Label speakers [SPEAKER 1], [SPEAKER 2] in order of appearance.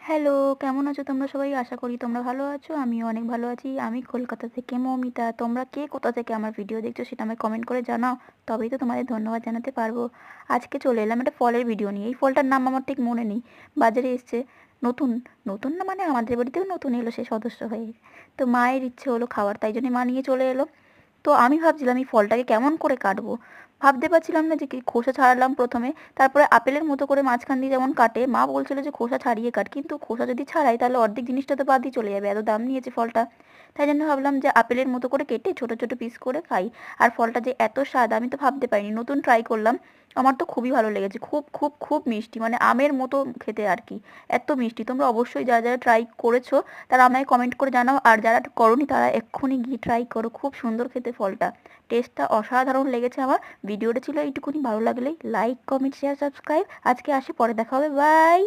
[SPEAKER 1] Hello, কেমন আছো তোমরা সবাই? আশা করি তোমরা ভালো আছো। আমিও অনেক ভালো আছি। আমি কলকাতা থেকে মৌমিতা। তোমরা কে কোথা থেকে আমার ভিডিও দেখছো সেটা আমায় কমেন্ট করে জানাও। তবেই তো তোমাদের ধন্যবাদ জানাতে পারবো। আজকে চলে এলাম একটা ফলের ভিডিও নিয়ে। এই ফলটার নাম আমার ঠিক মনে নেই। বাজারে এসছে নতুন, নতুন না মানে আমাদের বাড়িতেও নতুন এলো সে সদস্য হয়ে। তো মায়ের ইচ্ছে হলো খাওয়ার, তাই জন্য মা নিয়ে চলে এলো। তো আমি ভাবছিলাম এই ফলটাকে কেমন করে কাটবো, ভাবতে পারছিলাম না যে কি খোসা ছাড়ালাম প্রথমে, তারপরে আপেলের মতো করে মাঝখান দিয়ে যেমন কাটে মা বলছিল যে খোসা ছাড়িয়ে কাট, কিন্তু খোসা যদি ছাড়াই তাহলে অর্ধেক জিনিসটা তো বাদই চলে যাবে, এত দাম নিয়েছে ফলটা। তাই জন্য ভাবলাম যে আপেলের মতো করে কেটে ছোট ছোট পিস করে খাই। আর ফলটা যে এত স্বাদ আমি তো ভাবতে পারিনি, নতুন ট্রাই করলাম। আমার তো খুবই ভালো লেগেছে, খুব খুব খুব মিষ্টি, মানে আমের মতো খেতে আর কি। এত মিষ্টি, তোমরা অবশ্যই যারা যারা ট্রাই করেছো তারা আমায় কমেন্ট করে জানাও, আর যারা করোনি তারা এক্ষুনি গিয়ে ট্রাই করো, খুব সুন্দর খেতে ফলটা। টেস্টটা অসাধারণ লেগেছে আমার। ভিডিওটা ছিল এইটুকুনি, ভালো লাগলেই লাইক কমেন্ট শেয়ার সাবস্ক্রাইব। আজকে আসি, পরে দেখা হবে, বাই।